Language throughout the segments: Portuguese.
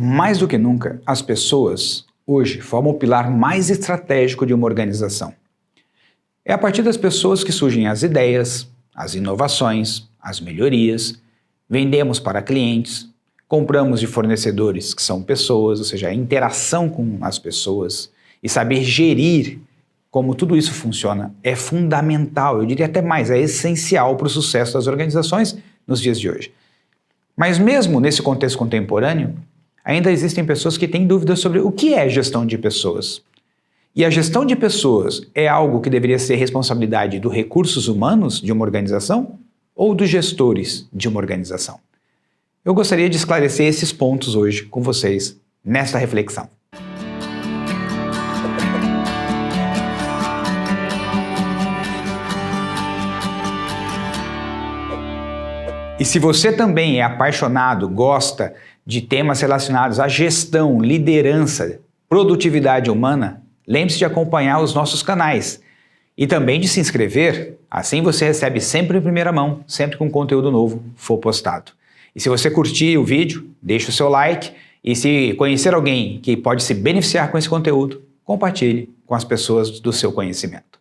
Mais do que nunca, as pessoas, hoje, formam o pilar mais estratégico de uma organização. É a partir das pessoas que surgem as ideias, as inovações, as melhorias, vendemos para clientes, compramos de fornecedores que são pessoas, ou seja, a interação com as pessoas e saber gerir como tudo isso funciona é fundamental, eu diria até mais, é essencial para o sucesso das organizações nos dias de hoje. Mas mesmo nesse contexto contemporâneo, ainda existem pessoas que têm dúvidas sobre o que é gestão de pessoas. E a gestão de pessoas é algo que deveria ser responsabilidade dos recursos humanos de uma organização ou dos gestores de uma organização? Eu gostaria de esclarecer esses pontos hoje com vocês nesta reflexão. E se você também é apaixonado, gosta de temas relacionados à gestão, liderança, produtividade humana, lembre-se de acompanhar os nossos canais e também de se inscrever, assim você recebe sempre em primeira mão, sempre que um conteúdo novo for postado. E se você curtir o vídeo, deixe o seu like e se conhecer alguém que pode se beneficiar com esse conteúdo, compartilhe com as pessoas do seu conhecimento.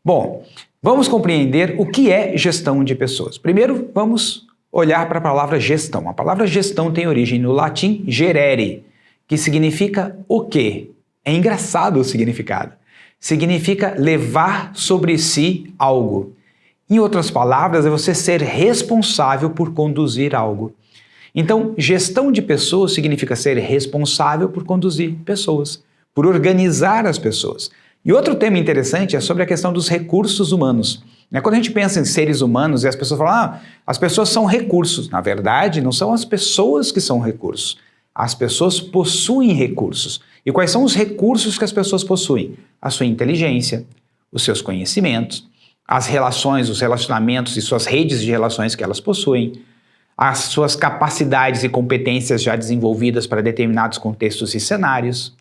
Bom, vamos compreender o que é gestão de pessoas. Primeiro, vamos olhar para a palavra gestão. A palavra gestão tem origem no latim gerere, que significa o quê? É engraçado o significado. Significa levar sobre si algo. Em outras palavras, é você ser responsável por conduzir algo. Então, gestão de pessoas significa ser responsável por conduzir pessoas, por organizar as pessoas. E outro tema interessante é sobre a questão dos recursos humanos. Quando a gente pensa em seres humanos e as pessoas falam, as pessoas são recursos. Na verdade, não são as pessoas que são recursos. As pessoas possuem recursos. E quais são os recursos que as pessoas possuem? A sua inteligência, os seus conhecimentos, as relações, os relacionamentos e suas redes de relações que elas possuem, as suas capacidades e competências já desenvolvidas para determinados contextos e cenários,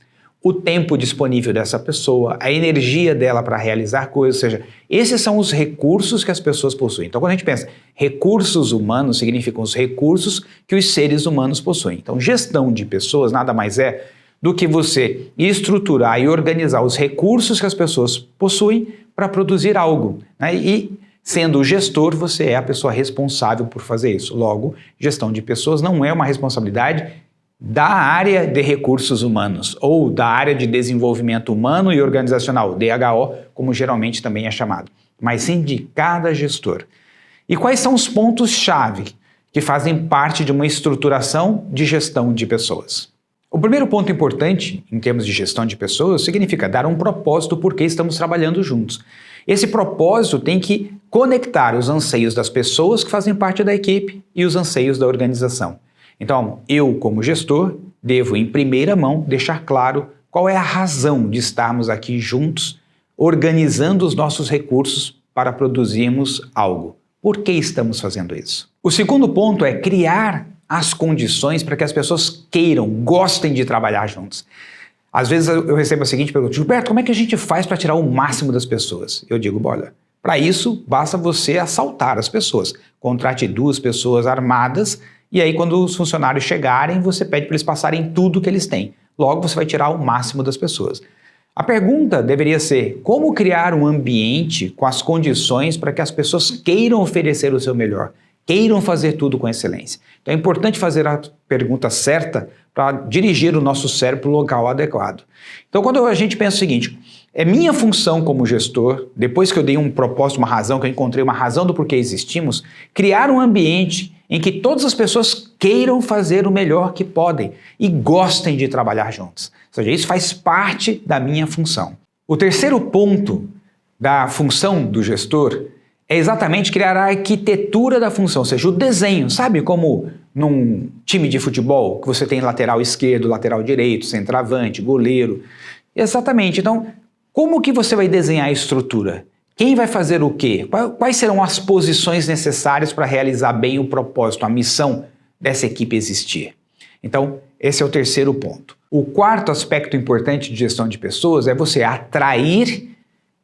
o tempo disponível dessa pessoa, a energia dela para realizar coisas, ou seja, esses são os recursos que as pessoas possuem. Então, quando a gente pensa recursos humanos, significam os recursos que os seres humanos possuem. Então, gestão de pessoas nada mais é do que você estruturar e organizar os recursos que as pessoas possuem para produzir algo, né? E sendo o gestor, você é a pessoa responsável por fazer isso. Logo, gestão de pessoas não é uma responsabilidade da área de recursos humanos ou da área de desenvolvimento humano e organizacional, DHO, como geralmente também é chamado, mas sim de cada gestor. E quais são os pontos-chave que fazem parte de uma estruturação de gestão de pessoas? O primeiro ponto importante, em termos de gestão de pessoas, significa dar um propósito por que estamos trabalhando juntos. Esse propósito tem que conectar os anseios das pessoas que fazem parte da equipe e os anseios da organização. Então, eu, como gestor, devo, em primeira mão, deixar claro qual é a razão de estarmos aqui juntos, organizando os nossos recursos para produzirmos algo. Por que estamos fazendo isso? O segundo ponto é criar as condições para que as pessoas queiram, gostem de trabalhar juntos. Às vezes eu recebo a seguinte pergunta: Gilberto, como é que a gente faz para tirar o máximo das pessoas? Eu digo, olha, para isso basta você assaltar as pessoas. Contrate 2 pessoas armadas e aí quando os funcionários chegarem, você pede para eles passarem tudo que eles têm. Logo você vai tirar o máximo das pessoas. A pergunta deveria ser: como criar um ambiente com as condições para que as pessoas queiram oferecer o seu melhor, queiram fazer tudo com excelência? Então é importante fazer a pergunta certa para dirigir o nosso cérebro para o local adequado. Então quando a gente pensa o seguinte: é minha função como gestor, depois que eu dei um propósito, uma razão, que eu encontrei uma razão do porquê existimos, criar um ambiente em que todas as pessoas queiram fazer o melhor que podem e gostem de trabalhar juntos. Ou seja, isso faz parte da minha função. O terceiro ponto da função do gestor é exatamente criar a arquitetura da função, ou seja, o desenho. Sabe como num time de futebol que você tem lateral esquerdo, lateral direito, centroavante, goleiro? Exatamente. Então, como que você vai desenhar a estrutura? Quem vai fazer o quê? Quais serão as posições necessárias para realizar bem o propósito, a missão dessa equipe existir? Então, esse é o terceiro ponto. O quarto aspecto importante de gestão de pessoas é você atrair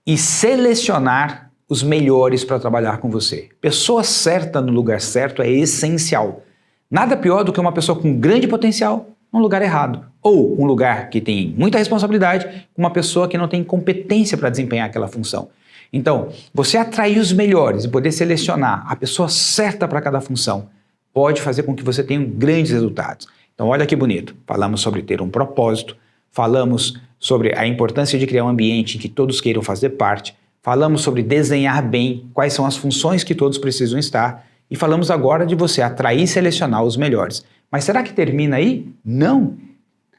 e selecionar os melhores para trabalhar com você. Pessoa certa no lugar certo é essencial. Nada pior do que uma pessoa com grande potencial, num lugar errado. Ou um lugar que tem muita responsabilidade com uma pessoa que não tem competência para desempenhar aquela função. Então, você atrair os melhores e poder selecionar a pessoa certa para cada função pode fazer com que você tenha grandes resultados. Então, olha que bonito. Falamos sobre ter um propósito, falamos sobre a importância de criar um ambiente em que todos queiram fazer parte, falamos sobre desenhar bem quais são as funções que todos precisam estar e falamos agora de você atrair e selecionar os melhores. Mas será que termina aí? Não!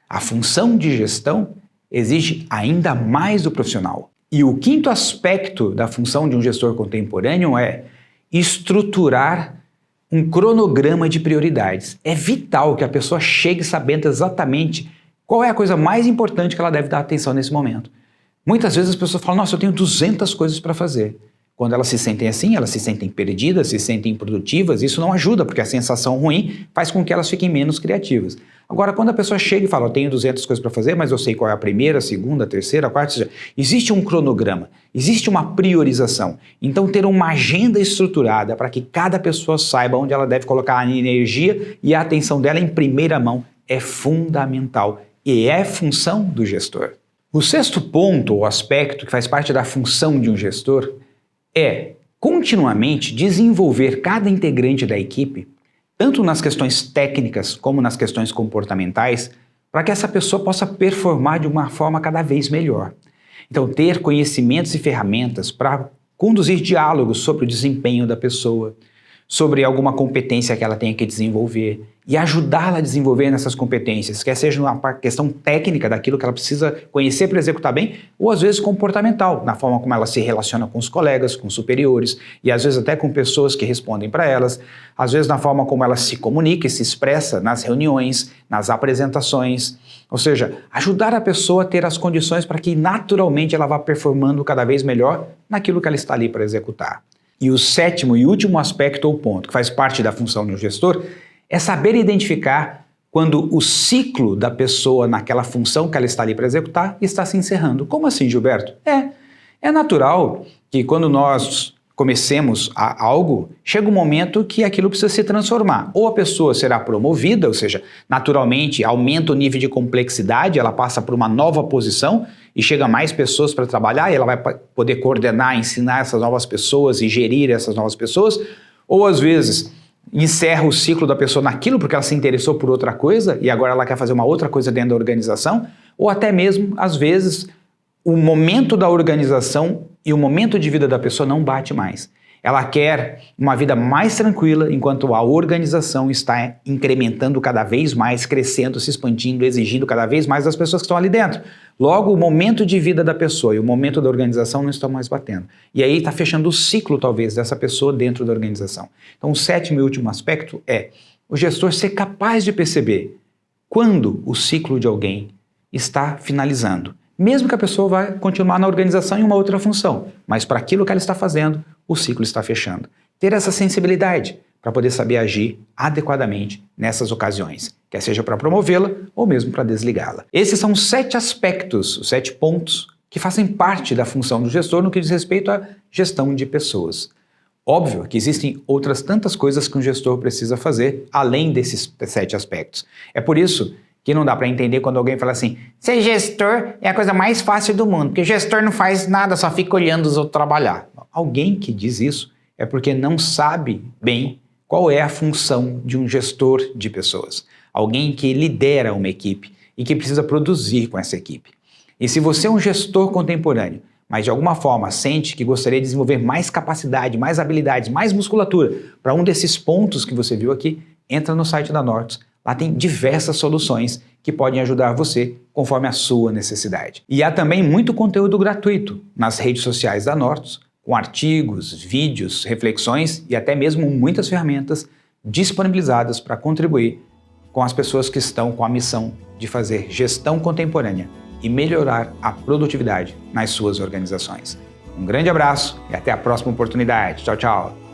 A função de gestão exige ainda mais do profissional. E o quinto aspecto da função de um gestor contemporâneo é estruturar um cronograma de prioridades. É vital que a pessoa chegue sabendo exatamente qual é a coisa mais importante que ela deve dar atenção nesse momento. Muitas vezes as pessoas falam, nossa, eu tenho 200 coisas para fazer. Quando elas se sentem assim, elas se sentem perdidas, se sentem improdutivas, isso não ajuda, porque a sensação ruim faz com que elas fiquem menos criativas. Agora, quando a pessoa chega e fala, eu tenho 200 coisas para fazer, mas eu sei qual é a primeira, a segunda, a terceira, a quarta, ou seja, existe um cronograma, existe uma priorização. Então, ter uma agenda estruturada para que cada pessoa saiba onde ela deve colocar a energia e a atenção dela em primeira mão é fundamental e é função do gestor. O sexto ponto ou aspecto que faz parte da função de um gestor é continuamente desenvolver cada integrante da equipe, tanto nas questões técnicas como nas questões comportamentais, para que essa pessoa possa performar de uma forma cada vez melhor. Então, ter conhecimentos e ferramentas para conduzir diálogos sobre o desempenho da pessoa, sobre alguma competência que ela tenha que desenvolver e ajudá-la a desenvolver nessas competências, quer seja uma questão técnica daquilo que ela precisa conhecer para executar bem, ou às vezes comportamental, na forma como ela se relaciona com os colegas, com os superiores e às vezes até com pessoas que respondem para elas, às vezes na forma como ela se comunica e se expressa nas reuniões, nas apresentações, ou seja, ajudar a pessoa a ter as condições para que naturalmente ela vá performando cada vez melhor naquilo que ela está ali para executar. E o sétimo e último aspecto ou ponto que faz parte da função de um gestor é saber identificar quando o ciclo da pessoa naquela função que ela está ali para executar está se encerrando. Como assim, Gilberto? É natural que quando nós comecemos algo, chega um momento que aquilo precisa se transformar. Ou a pessoa será promovida, ou seja, naturalmente aumenta o nível de complexidade, ela passa por uma nova posição e chega mais pessoas para trabalhar e ela vai poder coordenar, ensinar essas novas pessoas e gerir essas novas pessoas. Ou às vezes encerra o ciclo da pessoa naquilo porque ela se interessou por outra coisa e agora ela quer fazer uma outra coisa dentro da organização. Ou até mesmo, às vezes, o momento da organização e o momento de vida da pessoa não bate mais. Ela quer uma vida mais tranquila enquanto a organização está incrementando cada vez mais, crescendo, se expandindo, exigindo cada vez mais das pessoas que estão ali dentro. Logo, o momento de vida da pessoa e o momento da organização não estão mais batendo. E aí está fechando o ciclo, talvez, dessa pessoa dentro da organização. Então, o sétimo e último aspecto é o gestor ser capaz de perceber quando o ciclo de alguém está finalizando. Mesmo que a pessoa vá continuar na organização em uma outra função, mas para aquilo que ela está fazendo, o ciclo está fechando. Ter essa sensibilidade para poder saber agir adequadamente nessas ocasiões, quer seja para promovê-la ou mesmo para desligá-la. Esses são os 7 aspectos, os 7 pontos que fazem parte da função do gestor no que diz respeito à gestão de pessoas. Óbvio que existem outras tantas coisas que um gestor precisa fazer além desses 7 aspectos. É por isso que não dá para entender quando alguém fala assim, ser gestor é a coisa mais fácil do mundo, porque gestor não faz nada, só fica olhando os outros trabalhar. Alguém que diz isso é porque não sabe bem qual é a função de um gestor de pessoas. Alguém que lidera uma equipe e que precisa produzir com essa equipe. E se você é um gestor contemporâneo, mas de alguma forma sente que gostaria de desenvolver mais capacidade, mais habilidades, mais musculatura para um desses pontos que você viu aqui, entra no site da Nortus. Lá tem diversas soluções que podem ajudar você conforme a sua necessidade. E há também muito conteúdo gratuito nas redes sociais da Nortus, com artigos, vídeos, reflexões e até mesmo muitas ferramentas disponibilizadas para contribuir com as pessoas que estão com a missão de fazer gestão contemporânea e melhorar a produtividade nas suas organizações. Um grande abraço e até a próxima oportunidade. Tchau, tchau!